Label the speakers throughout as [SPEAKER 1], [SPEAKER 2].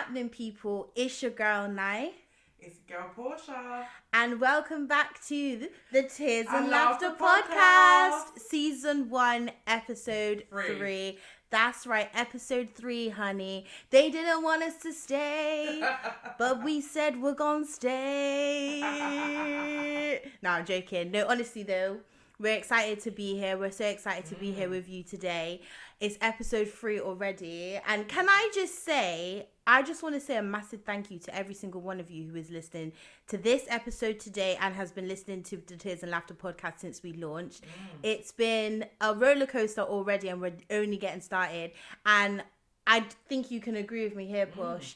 [SPEAKER 1] happening, people? It's your girl, Ny.
[SPEAKER 2] It's your girl, Porsha.
[SPEAKER 1] And welcome back to the Tears and
[SPEAKER 2] And
[SPEAKER 1] Laughter
[SPEAKER 2] Laughter
[SPEAKER 1] podcast. Season 1, episode 3. That's right, episode 3, honey. They didn't want us to stay, but we said we're gonna stay. No, I'm joking. No, honestly though, we're excited to be here. We're so excited to be here with you today. It's episode 3 already. And can I just say, I just want to say a massive thank you to every single one of you who is listening to this episode today and has been listening to the Tears and Laughter podcast since we launched. It's been a roller coaster already and we're only getting started. And I think you can agree with me here, Posh.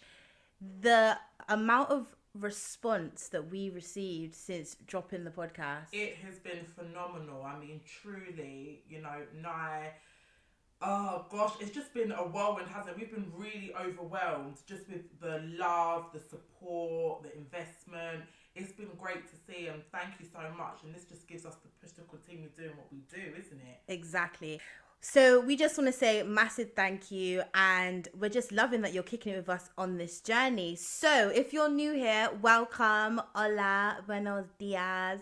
[SPEAKER 1] The amount of response that we received since dropping the podcast.
[SPEAKER 2] It has been phenomenal. I mean, truly, Nye... Oh gosh, it's just been a whirlwind, hasn't it? We've been really overwhelmed just with the love, the support, the investment. It's been great to see, and thank you so much. And this just gives us the push to continue doing what we do, isn't it?
[SPEAKER 1] Exactly. So we just want to say massive thank you, and we're just loving that you're kicking it with us on this journey. So if you're new here, welcome. Hola, buenos dias.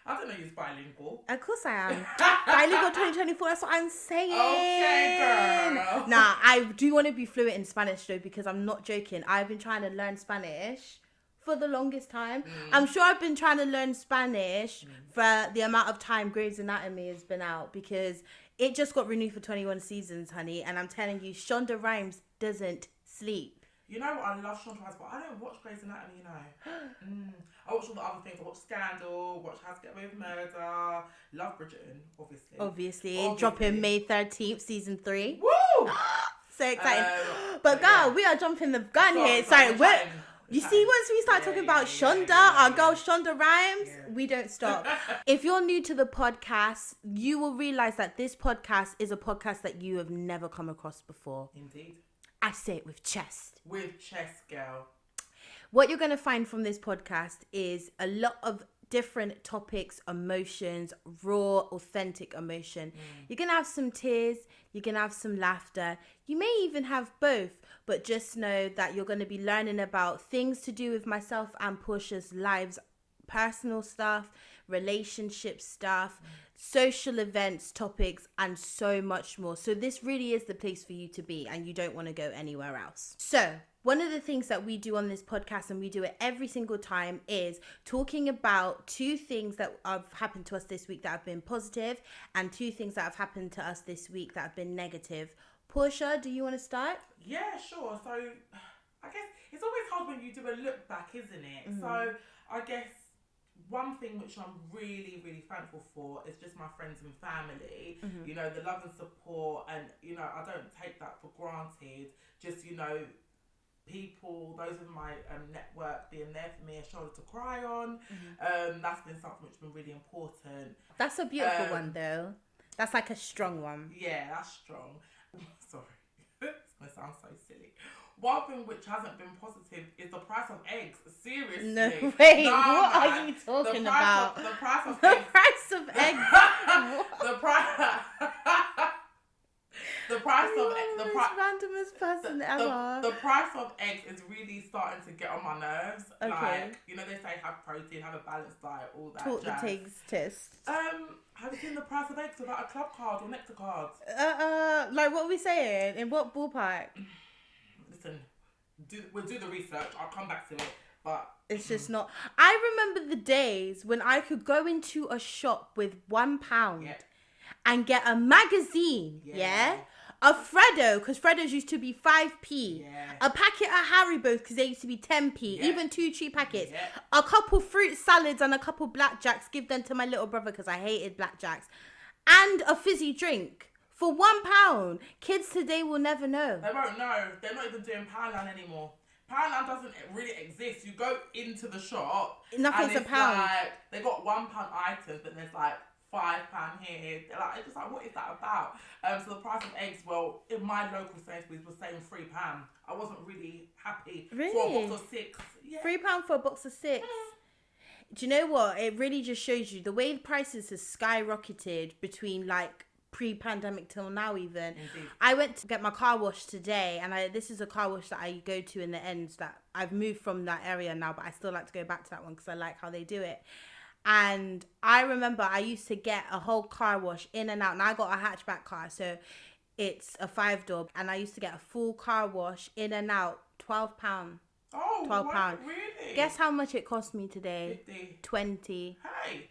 [SPEAKER 2] I don't know you're bilingual.
[SPEAKER 1] Of course I am. Bilingual 2024, that's what I'm saying.
[SPEAKER 2] Okay, girl.
[SPEAKER 1] Nah, I do want to be fluent in Spanish though, because I'm not joking. I've been trying to learn Spanish for the longest time. I'm sure I've been trying to learn Spanish for the amount of time Grey's Anatomy has been out, because it just got renewed for 21 seasons, honey. And I'm telling you, Shonda Rhimes doesn't sleep.
[SPEAKER 2] You know what? I love Shonda Rhimes, but I don't watch Grey's Anatomy, I watch all the other things. I watch Scandal, watch How to Get Away with Murder, love Bridgerton, obviously.
[SPEAKER 1] Dropping May 13th, season 3.
[SPEAKER 2] Woo!
[SPEAKER 1] So excited. But girl, we are jumping the gun here. Sorry, you see, once we start talking about Shonda, our girl Shonda Rhimes, we don't stop. If you're new to the podcast, you will realize that this podcast is a podcast that you have never come across before.
[SPEAKER 2] Indeed.
[SPEAKER 1] I say it with chest.
[SPEAKER 2] With chest, girl.
[SPEAKER 1] What you're going to find from this podcast is a lot of different topics, emotions, raw, authentic emotion. You're going to have some tears. You're going to have some laughter. You may even have both, but just know that you're going to be learning about things to do with myself and Porsha's lives, personal stuff, relationship stuff, social events, topics, and so much more. So this really is the place for you to be, and you don't want to go anywhere else. So one of the things that we do on this podcast, and we do it every single time, is talking about 2 things that have happened to us this week that have been positive, and 2 things that have happened to us this week that have been negative. Porsha, do you want to start?
[SPEAKER 2] Yeah, sure. So I guess it's always hard when you do a look back, isn't it? So I guess one thing which I'm really, really thankful for is just my friends and family. You know, the love and support, and I don't take that for granted. Just people, those in my network being there for me, a shoulder to cry on. That's been something which has been really important.
[SPEAKER 1] That's a beautiful one though. That's like a strong one.
[SPEAKER 2] Yeah, that's strong. Sorry, it's gonna sound so silly. One thing which hasn't been positive is the price of eggs. Seriously.
[SPEAKER 1] No way. What are you talking about?
[SPEAKER 2] The price of
[SPEAKER 1] the
[SPEAKER 2] eggs.
[SPEAKER 1] price of eggs.
[SPEAKER 2] The price. The price of
[SPEAKER 1] the randomest person ever.
[SPEAKER 2] The price of eggs is really starting to get on my nerves.
[SPEAKER 1] Okay.
[SPEAKER 2] Like, they say have protein, have a balanced diet, all that
[SPEAKER 1] Talk
[SPEAKER 2] jazz.
[SPEAKER 1] the taste test.
[SPEAKER 2] Have you seen the price of eggs without a club card or Nectar card?
[SPEAKER 1] Like what are we saying? In what ballpark?
[SPEAKER 2] Listen, we'll do the research. I'll come back to it. But
[SPEAKER 1] it's just not. I remember the days when I could go into a shop with £1 and get a magazine, a Freddo, because Freddos used to be 5p, a packet of Haribos, because they used to be 10p, even 2 cheap packets, a couple fruit salads and a couple blackjacks, give them to my little brother because I hated blackjacks, and a fizzy drink for £1. Kids today will never know.
[SPEAKER 2] They won't know. They're not even doing Poundland anymore. Poundland doesn't really exist. You go into the shop,
[SPEAKER 1] nothing's a pound.
[SPEAKER 2] Like, they got £1 items, but there's like £5 here. It's just like, what is that about? So the price of eggs, well, in my local Sainsbury's was saying £3. I wasn't really happy for a box of 6.
[SPEAKER 1] £3 for a box of 6. Do you know what? It really just shows you the way the prices have skyrocketed between like pre-pandemic till now even.
[SPEAKER 2] Indeed.
[SPEAKER 1] I went to get my car washed today, and this is a car wash that I go to in the ends that I've moved from that area now, but I still like to go back to that one because I like how they do it. And I remember I used to get a whole car wash in and out, and I got a hatchback car, so it's a 5-door, and I used to get a full car wash in and out, £12.
[SPEAKER 2] Oh,
[SPEAKER 1] £12.
[SPEAKER 2] Really?
[SPEAKER 1] Guess how much it cost me today?
[SPEAKER 2] 50.
[SPEAKER 1] 20.
[SPEAKER 2] Hey.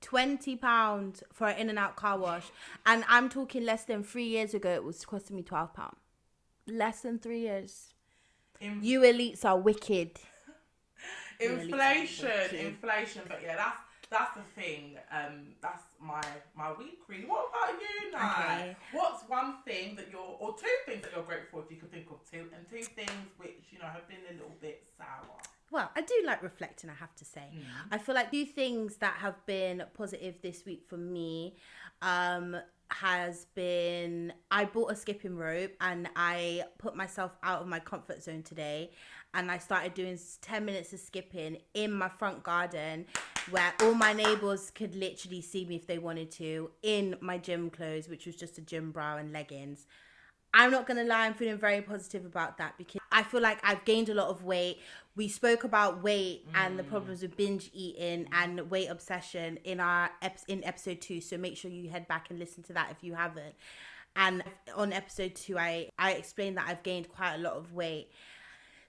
[SPEAKER 1] £20 for an in and out car wash, and I'm talking less than 3 years ago. It was costing me £12. Less than 3 years. You elites are wicked.
[SPEAKER 2] Inflation. But yeah, that's the thing. That's my week really. What about you now?
[SPEAKER 1] Okay.
[SPEAKER 2] What's one thing that or two things that you're grateful for, if you could think of two, and two things which have been a little bit sour?
[SPEAKER 1] Well, I do like reflecting, I have to say. I feel like 2 things that have been positive this week for me has been, I bought a skipping rope and I put myself out of my comfort zone today, and I started doing 10 minutes of skipping in my front garden where all my neighbours could literally see me if they wanted to, in my gym clothes, which was just a gym bra and leggings. I'm not going to lie, I'm feeling very positive about that because I feel like I've gained a lot of weight. We spoke about weight and the problems with binge eating and weight obsession in episode 2. So make sure you head back and listen to that if you haven't. And on episode 2, I explained that I've gained quite a lot of weight.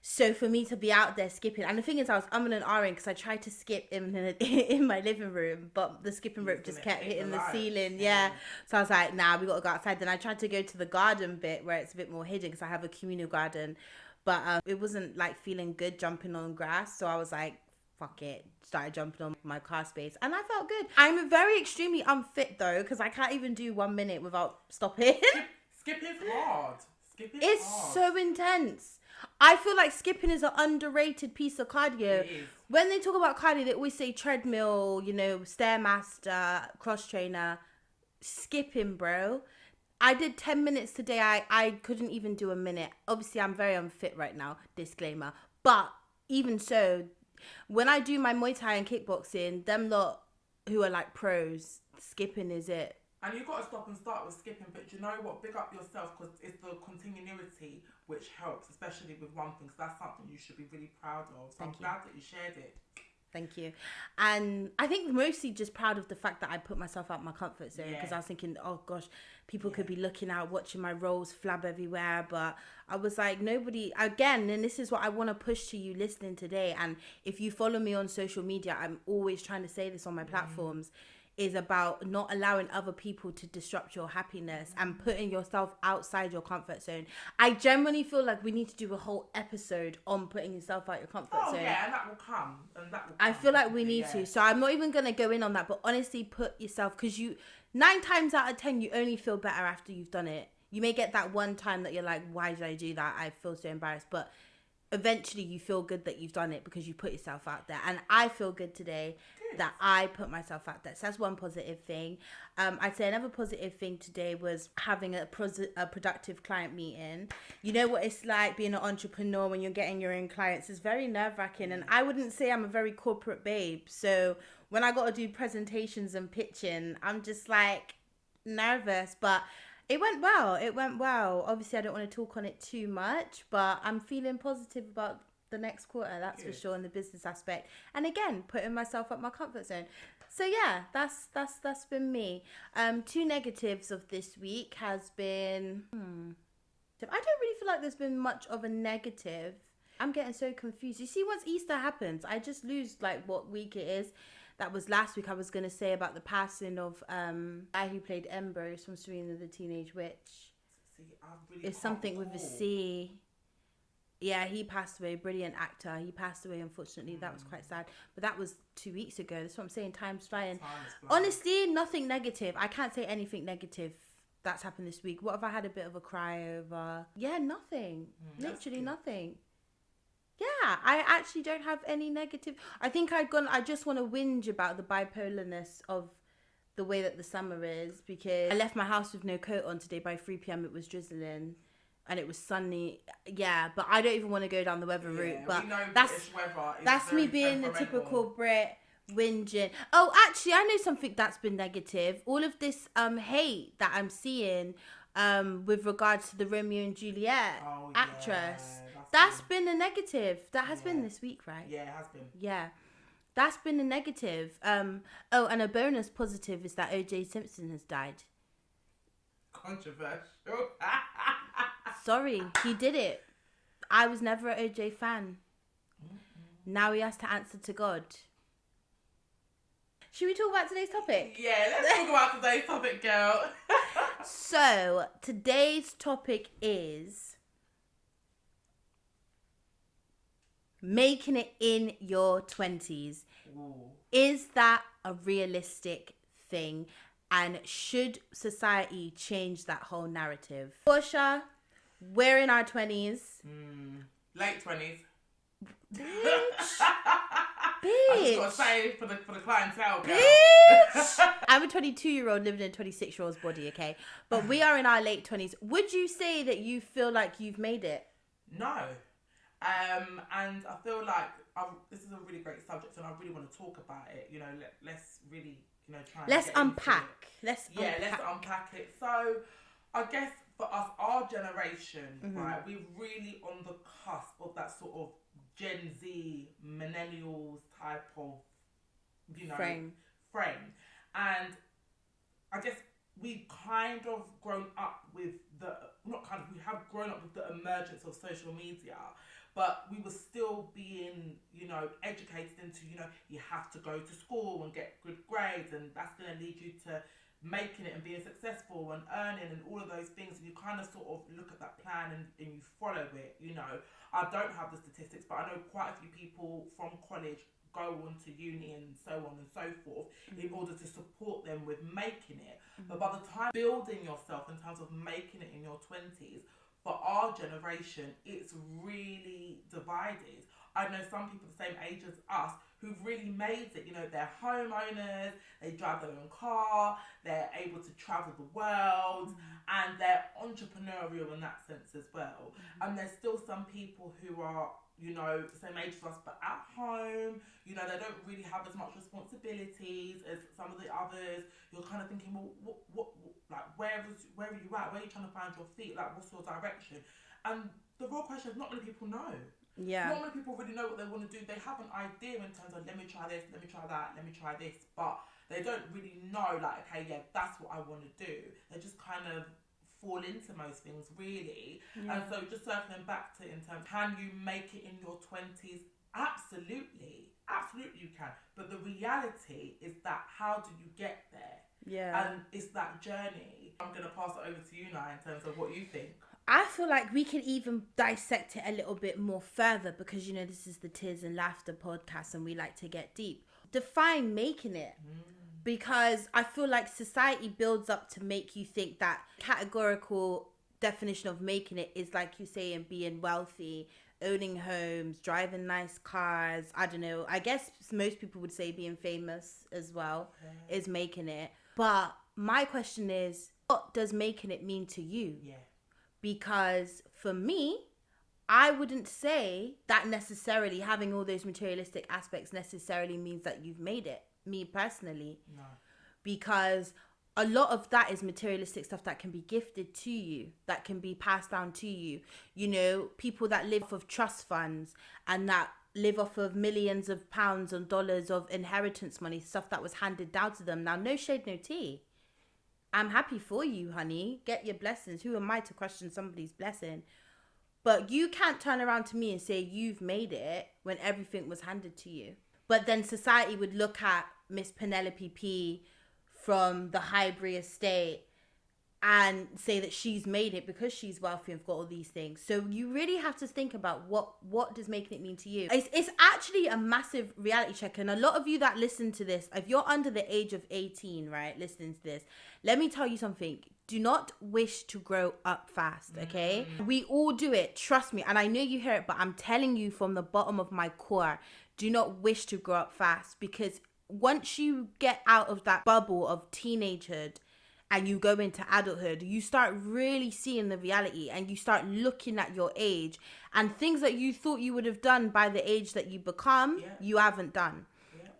[SPEAKER 1] So for me to be out there skipping, and the thing is, I was umming and ahhing because I tried to skip in my living room, but the skipping rope just kept hitting the ceiling. Yeah. So I was like, nah, we got to go outside. Then I tried to go to the garden bit where it's a bit more hidden because I have a communal garden, but it wasn't like feeling good jumping on grass. So I was like, fuck it. Started jumping on my car space and I felt good. I'm very extremely unfit though because I can't even do 1 minute without stopping.
[SPEAKER 2] Skipping's hard.
[SPEAKER 1] It's so intense. I feel like skipping is an underrated piece of cardio.
[SPEAKER 2] It is.
[SPEAKER 1] When they talk about cardio, they always say treadmill, Stairmaster, cross trainer. Skipping, bro. I did 10 minutes today. I couldn't even do 1 minute. Obviously, I'm very unfit right now. Disclaimer. But even so, when I do my Muay Thai and kickboxing, them lot who are like pros, skipping is it.
[SPEAKER 2] And you've got to stop and start with skipping, but you know what? Big up yourself because it's the continuity which helps, especially with one thing. So that's something you should be really proud of. So I'm glad that you shared it.
[SPEAKER 1] Thank you. And I think mostly just proud of the fact that I put myself out my comfort zone because I was thinking, oh gosh, people could be looking out, watching my rolls flab everywhere. But I was like, nobody, again, and this is what I want to push to you listening today. And if you follow me on social media, I'm always trying to say this on my platforms. Is about not allowing other people to disrupt your happiness and putting yourself outside your comfort zone. I genuinely feel like we need to do a whole episode on putting yourself out your comfort zone.
[SPEAKER 2] Yeah, and that will come.
[SPEAKER 1] I feel like we need to. So I'm not even going to go in on that, but honestly put yourself, because 9 times out of 10, you only feel better after you've done it. You may get that one time that you're like, why did I do that? I feel so embarrassed. But eventually you feel good that you've done it because you put yourself out there. And I feel good today that I put myself out there. So that's one positive thing. I'd say another positive thing today was having a productive client meeting. You know what it's like being an entrepreneur when you're getting your own clients. It's very nerve-wracking. And I wouldn't say I'm a very corporate babe. So when I got to do presentations and pitching, I'm just like nervous. But it went well. Obviously, I don't want to talk on it too much, but I'm feeling positive about the next quarter, that's for sure, in the business aspect. And again, putting myself up my comfort zone. So yeah, that's been me. 2 negatives of this week has been I don't really feel like there's been much of a negative. I'm getting so confused. You see, once Easter happens, I just lose like what week it is. That was last week. I was going to say about the passing of the guy who played Ambrose from Serena the Teenage Witch. It's something with a C. Yeah, he passed away. Brilliant actor. He passed away, unfortunately. That was quite sad. But that was 2 weeks ago. That's what I'm saying. Time's flying. Honestly, nothing negative. I can't say anything negative that's happened this week. What have I had a bit of a cry over? Yeah, nothing. Literally nothing. Yeah, I actually don't have any negative. I think I just want to whinge about the bipolarness of the way that the summer is, because I left my house with no coat on today. By 3 p.m. it was drizzling and it was sunny. Yeah, but I don't even want to go down the weather route. But that's me being a typical Brit. whinging. Oh, actually, I know something that's been negative. All of this hate that I'm seeing with regards to the Romeo and Juliet actress. That's been a negative. That has been this week, right?
[SPEAKER 2] Yeah, it has been.
[SPEAKER 1] Yeah. That's been a negative. And a bonus positive is that O.J. Simpson has died.
[SPEAKER 2] Controversial.
[SPEAKER 1] Sorry, he did it. I was never an O.J. fan. Now he has to answer to God. Should we talk about today's topic?
[SPEAKER 2] Yeah, let's talk about today's topic, girl.
[SPEAKER 1] So, today's topic is making it in your 20s.
[SPEAKER 2] Ooh.
[SPEAKER 1] Is that a realistic thing? And should society change that whole narrative? Porsha, we're in our 20s.
[SPEAKER 2] Late 20s.
[SPEAKER 1] Bitch.
[SPEAKER 2] I just gotta say for the clientele, girl.
[SPEAKER 1] Bitch. I'm a 22-year-old living in a 26-year-old's body, okay? But we are in our late 20s. Would you say that you feel like you've made it?
[SPEAKER 2] No. And I feel like this is a really great subject, and I really want to talk about it. You know, let's really, try.
[SPEAKER 1] Let's unpack.
[SPEAKER 2] Let's unpack it. So, I guess for us, our generation, right, we're really on the cusp of that sort of Gen Z, millennials type of, frame. And I guess we kind of grown up with we have grown up with the emergence of social media, but we were still being, educated into, you have to go to school and get good grades, and that's going to lead you to making it and being successful and earning and all of those things. And you kind of sort of look at that plan and you follow it, I don't have the statistics, but I know quite a few people from college go on to uni and so on and so forth in order to support them with making it. But by the time building yourself in terms of making it in your 20s, for our generation, it's really divided. I know some people the same age as us who've really made it. They're homeowners, they drive their own car, they're able to travel the world, and they're entrepreneurial in that sense as well. And there's still some people who are, the same age as us, but at home, they don't really have as much responsibilities as some of the others. You're kind of thinking, well, what like, where are you at? Where are you trying to find your feet? Like, what's your direction? And the real question is, not many people know.
[SPEAKER 1] Yeah.
[SPEAKER 2] Not many people really know what they want to do. They have an idea in terms of, let me try this, let me try that, let me try this, but they don't really know, like, okay, yeah, that's what I want to do. They just kind of fall into most things, really. And so just circling back to in terms, can you make it in your 20s? Absolutely you can. But the reality is that how do you get there?
[SPEAKER 1] Yeah.
[SPEAKER 2] And it's that journey. I'm going to pass it over to you now in terms of what you think.
[SPEAKER 1] I feel like we can even dissect it a little bit more further because, this is the Tears and Laughter podcast and we like to get deep. Define making it. Because I feel like society builds up to make you think that categorical definition of making it is, like you say, and being wealthy, owning homes, driving nice cars. I don't know. I guess most people would say being famous as well is making it. But my question is, what does making it mean to you?
[SPEAKER 2] Yeah.
[SPEAKER 1] Because for me, I wouldn't say that necessarily having all those materialistic aspects necessarily means that you've made it. Me personally.
[SPEAKER 2] No.
[SPEAKER 1] Because a lot of that is materialistic stuff that can be gifted to you, that can be passed down to you. People that live off of trust funds and that live off of millions of pounds and dollars of inheritance money, stuff that was handed down to them. Now, no shade, no tea. I'm happy for you, honey. Get your blessings. Who am I to question somebody's blessing? But you can't turn around to me and say you've made it when everything was handed to you. But then society would look at Miss Penelope P from the Highbury estate and say that she's made it because she's wealthy and got all these things. So you really have to think about what does making it mean to you. It's actually a massive reality check. And a lot of you that listen to this, if you're under the age of 18, right, listening to this, let me tell you something. Do not wish to grow up fast, okay? We all do it, trust me. And I know you hear it, but I'm telling you from the bottom of my core, do not wish to grow up fast, because once you get out of that bubble of teenagehood and you go into adulthood, you start really seeing the reality and you start looking at your age and things that you thought you would have done by the age that you become, you haven't done.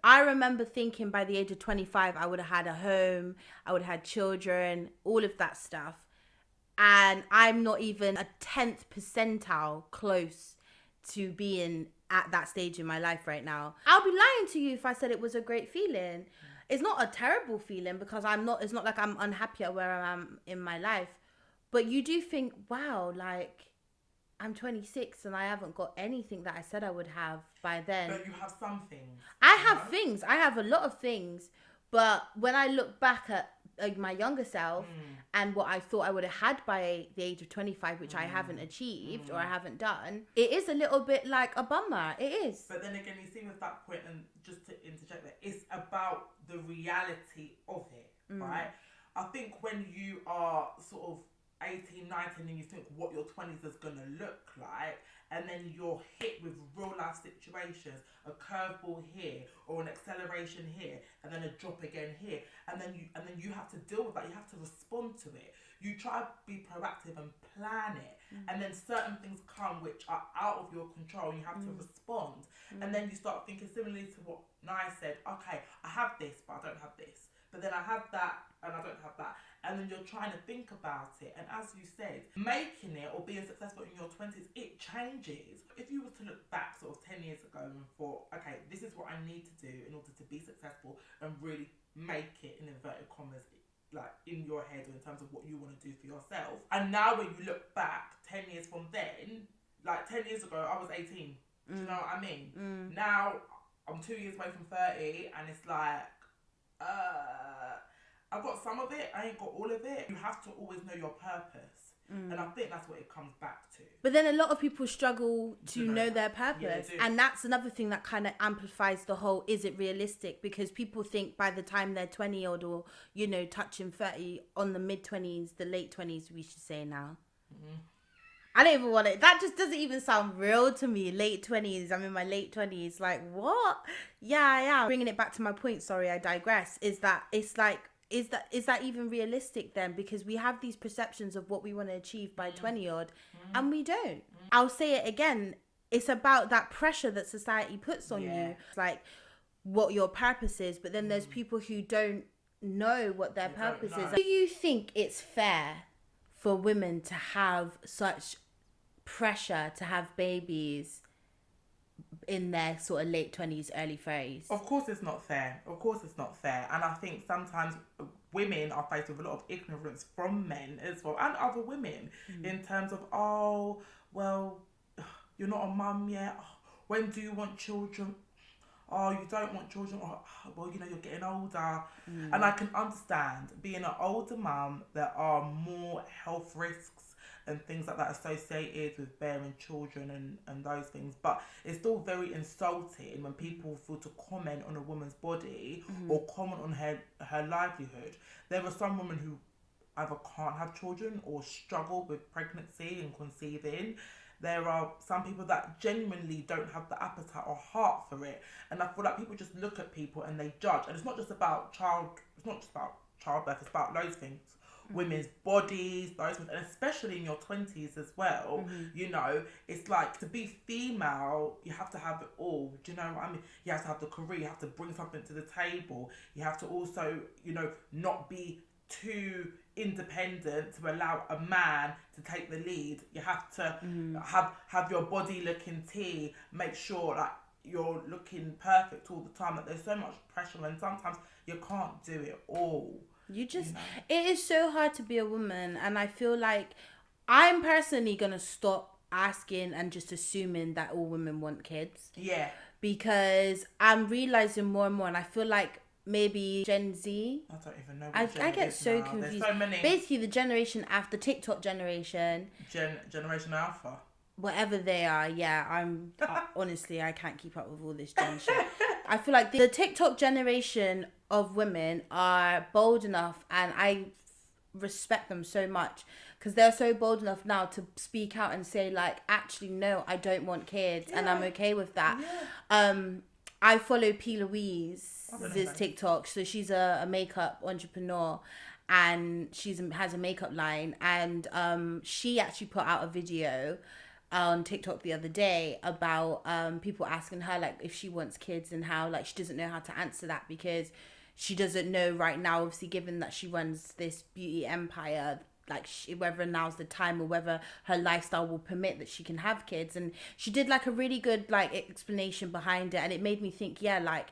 [SPEAKER 1] I remember thinking by the age of 25, I would have had a home, I would have had children, all of that stuff. And I'm not even a 10th percentile close to being at that stage in my life right now. I'll be lying to you if I said it was a great feeling. It's not a terrible feeling because it's not like I'm unhappy at where I am in my life. But you do think, wow, like, I'm 26 and I haven't got anything that I said I would have by then.
[SPEAKER 2] But you have some things.
[SPEAKER 1] I have things. I have a lot of things. But when I look back at my younger self and what I thought I would have had by the age of 25, which I haven't achieved or I haven't done, it is a little bit like a bummer. It is.
[SPEAKER 2] But then again, you see with that point, and just to interject there, it's about the reality of it, right? I think when you are sort of 18, 19 and you think what your 20s is going to look like, and then you're hit with real life situations, a curveball here or an acceleration here, and then a drop again here, and then you have to deal with that. You have to respond to it. You try to be proactive and plan it, and then certain things come which are out of your control and you have to respond, and then you start thinking similarly to what Nye said, okay, I have this but I don't have this, but then I have that and I don't have that, and then you're trying to think about it. And as you said, making it or being successful in your 20s, it changes. If you were to look back sort of 10 years ago and thought, okay, this is what I need to do in order to be successful and really make it, in inverted commas, like in your head or in terms of what you want to do for yourself, and now when you look back 10 years from then, like 10 years ago I was 18, do you know what I mean? Now I'm 2 years away from 30 and it's like I've got some of it, I ain't got all of it. You have to always know your purpose. And I think that's what it comes back to.
[SPEAKER 1] But then a lot of people struggle to know their purpose.
[SPEAKER 2] Yeah,
[SPEAKER 1] and that's another thing that kind of amplifies the whole, is it realistic? Because people think by the time they're 20 old or, you know, touching 30, on the mid-20s, the late 20s, we should say now. I don't even want it. That just doesn't even sound real to me. Late 20s. I'm in my late 20s. Like, what? Yeah. Bringing it back to my point, sorry, I digress, is that it's like, is that even realistic then? Because we have these perceptions of what we want to achieve by 20 odd and we don't. I'll say it again. It's about that pressure that society puts on you. It's like what your purpose is, but then there's people who don't know what their purpose is. Do you think it's fair for women to have such pressure to have babies in their sort of late 20s, early 30s?
[SPEAKER 2] Of course it's not fair. And I think sometimes women are faced with a lot of ignorance from men as well, and other women, in terms of, oh, well, you're not a mum yet. Oh, when do you want children? Oh, you don't want children. Oh, well, you know, you're getting older. And I can understand, being an older mum, there are more health risks and things like that associated with bearing children and those things. But it's still very insulting when people feel to comment on a woman's body or comment on her livelihood. There are some women who either can't have children or struggle with pregnancy and conceiving. There are some people that genuinely don't have the appetite or heart for it. And I feel like people just look at people and they judge. And it's not just about childbirth, it's about loads of things. Women's bodies, those things, and especially in your 20s as well. You know, it's like, to be female, you have to have it all. Do you know what I mean? You have to have the career, you have to bring something to the table. You have to also, you know, not be too independent to allow a man to take the lead. You have to have your body looking tea, make sure that you're looking perfect all the time. That there's so much pressure, and sometimes you can't do it all.
[SPEAKER 1] It is so hard to be a woman, and I feel like I'm personally gonna stop asking and just assuming that all women want kids.
[SPEAKER 2] Yeah.
[SPEAKER 1] Because I'm realizing more and more, and I feel like maybe Gen Z.
[SPEAKER 2] I don't even know what
[SPEAKER 1] I get so
[SPEAKER 2] now.
[SPEAKER 1] confused.
[SPEAKER 2] There's so many.
[SPEAKER 1] Basically, the generation after TikTok generation.
[SPEAKER 2] Generation Alpha.
[SPEAKER 1] Whatever they are, yeah. Honestly, I can't keep up with all this gen shit. I feel like the TikTok generation of women are bold enough, and I respect them so much, because they're so bold enough now to speak out and say, like, actually, no, I don't want kids, and I'm okay with that. Yeah. I follow P. Louise's TikTok, so she's a makeup entrepreneur, and has a makeup line, and she actually put out a video on TikTok the other day about people asking her like if she wants kids and how like she doesn't know how to answer that because she doesn't know right now, obviously, given that she runs this beauty empire, like whether now's the time or whether her lifestyle will permit that she can have kids. And she did like a really good like explanation behind it, and it made me think, yeah, like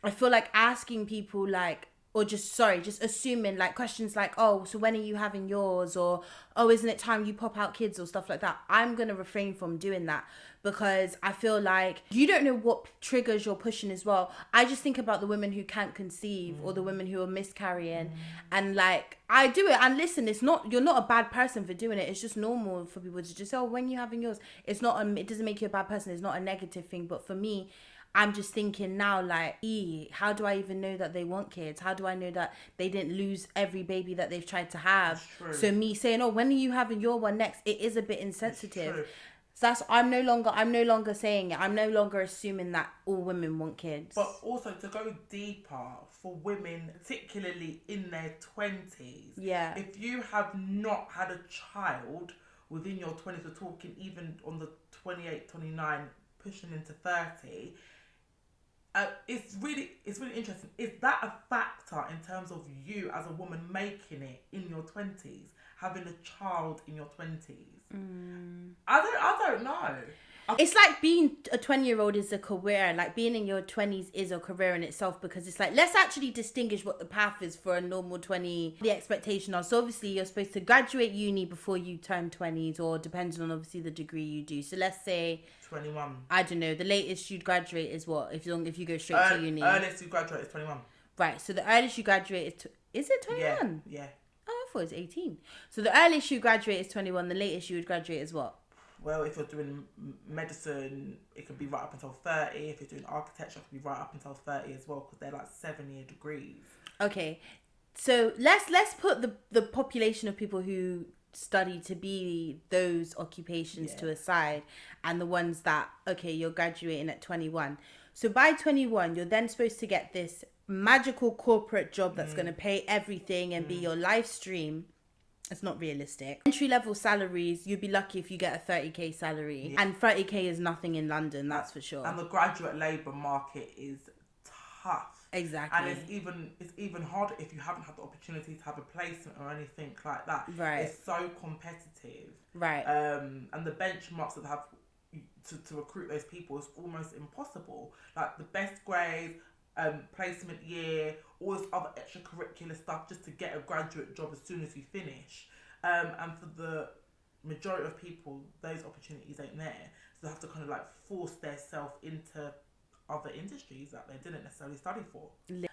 [SPEAKER 1] I feel like asking people like, or just assuming like questions like, oh, so when are you having yours, or oh, isn't it time you pop out kids, or stuff like that. I'm gonna refrain from doing that because I feel like you don't know what triggers you're pushing as well. I just think about the women who can't conceive or the women who are miscarrying, and like I do it. And listen, you're not a bad person for doing it. It's just normal for people to just say, oh, when you having yours. It doesn't make you a bad person. It's not a negative thing. But for me, I'm just thinking now, like, how do I even know that they want kids? How do I know that they didn't lose every baby that they've tried to have? So me saying, oh, when are you having your one next? It is a bit insensitive. So I'm no longer saying it. I'm no longer assuming that all women want kids.
[SPEAKER 2] But also to go deeper for women, particularly in their 20s.
[SPEAKER 1] Yeah.
[SPEAKER 2] If you have not had a child within your 20s, we're talking even on the 28, 29, pushing into 30. It's really interesting. Is that a factor in terms of you as a woman making it in your 20s, having a child in your 20s? I don't know.
[SPEAKER 1] It's like being a 20-year-old is a career. Like being in your 20s is a career in itself, because it's like, let's actually distinguish what the path is for a normal 20. The expectation are, so obviously you're supposed to graduate uni before you turn 20s, or depending on obviously the degree you do. So let's say
[SPEAKER 2] 21.
[SPEAKER 1] I don't know. The latest you'd graduate is what? If you go straight to uni.
[SPEAKER 2] Earliest you graduate is 21.
[SPEAKER 1] Right. So the earliest you graduate is it 21?
[SPEAKER 2] Yeah.
[SPEAKER 1] Oh, I thought it was 18. So the earliest you graduate is 21. The latest you would graduate is what?
[SPEAKER 2] Well, if you're doing medicine, it could be right up until 30. If you're doing architecture, it could be right up until 30 as well, because they're like 7-year degrees.
[SPEAKER 1] Okay, so let's put the population of people who study to be those occupations to a side, and the ones that, okay, you're graduating at 21. So by 21, you're then supposed to get this magical corporate job that's going to pay everything and be your life stream. It's not realistic. Entry-level salaries, you'd be lucky if you get a 30k salary. Yeah. And 30k is nothing in London, that's for sure.
[SPEAKER 2] And the graduate labour market is tough.
[SPEAKER 1] Exactly.
[SPEAKER 2] And it's even harder if you haven't had the opportunity to have a placement or anything like that.
[SPEAKER 1] Right.
[SPEAKER 2] It's so competitive.
[SPEAKER 1] Right.
[SPEAKER 2] And the benchmarks that have to recruit those people is almost impossible. Like the best grades, placement year, all this other extracurricular stuff just to get a graduate job as soon as you finish. And for the majority of people, those opportunities ain't there. So they have to kind of like force themselves into other industries that they didn't necessarily study for.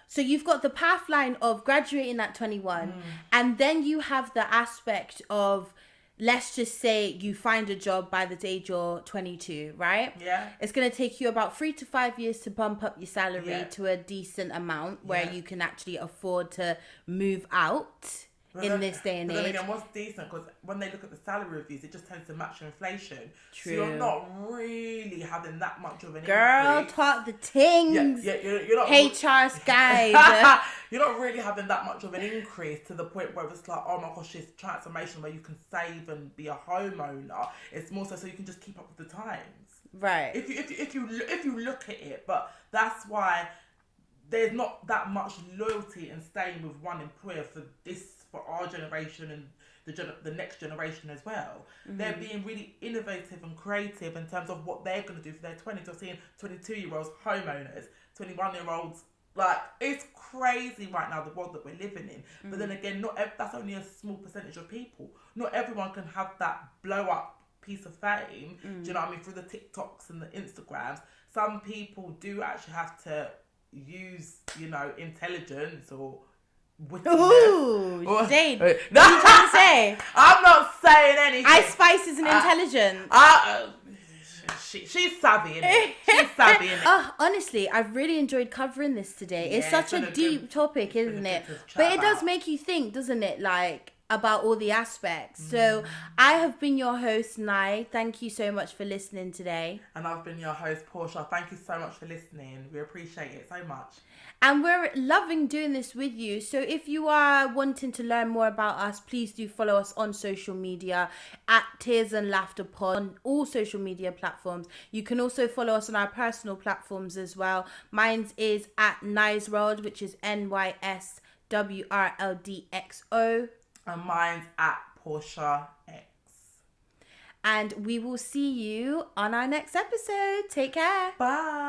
[SPEAKER 1] So you've got the path line of graduating at 21, and then you have the aspect of, let's just say you find a job by the age you're 22, right?
[SPEAKER 2] Yeah.
[SPEAKER 1] It's going to take you about 3 to 5 years to bump up your salary to a decent amount where you can actually afford to move out this day and age.
[SPEAKER 2] But then again, what's decent, because when they look at the salary reviews, it just tends to match inflation.
[SPEAKER 1] True.
[SPEAKER 2] So you're not really having that much of an
[SPEAKER 1] Girl,
[SPEAKER 2] increase.
[SPEAKER 1] talk the things.
[SPEAKER 2] Yeah, you're not...
[SPEAKER 1] HR's guide.
[SPEAKER 2] You're not really having that much of an increase to the point where it's like, oh my gosh, this transformation where you can save and be a homeowner. It's more so you can just keep up with the times.
[SPEAKER 1] Right.
[SPEAKER 2] If you look at it, but that's why there's not that much loyalty in staying with one employer for our generation and the next generation as well. They're being really innovative and creative in terms of what they're going to do for their 20s. You're seeing 22-year-olds homeowners, 21-year-olds. Like, it's crazy right now, the world that we're living in. But then again, that's only a small percentage of people. Not everyone can have that blow-up piece of fame, do you know what I mean, through the TikToks and the Instagrams. Some people do actually have to use, intelligence or wittiness.
[SPEAKER 1] Ooh, Jade. What are you trying to say?
[SPEAKER 2] I'm not saying anything.
[SPEAKER 1] Ice Spice is an intelligent.
[SPEAKER 2] She's savvy, innit? She's savvy, innit?
[SPEAKER 1] Honestly, I've really enjoyed covering this today. It's such a deep topic, isn't it? But it does make you think, doesn't it? Like, about all the aspects. So I have been your host, Nye. Thank you so much for listening today.
[SPEAKER 2] And I've been your host, Porsha. Thank you so much for listening. We appreciate it so much.
[SPEAKER 1] And we're loving doing this with you. So if you are wanting to learn more about us, please do follow us on social media at Tears and Laughter Pod on all social media platforms. You can also follow us on our personal platforms as well. Mine's is at Ny's World, which is NYSWRLDXO.
[SPEAKER 2] And mine's at Porsha X.
[SPEAKER 1] And we will see you on our next episode. Take care.
[SPEAKER 2] Bye.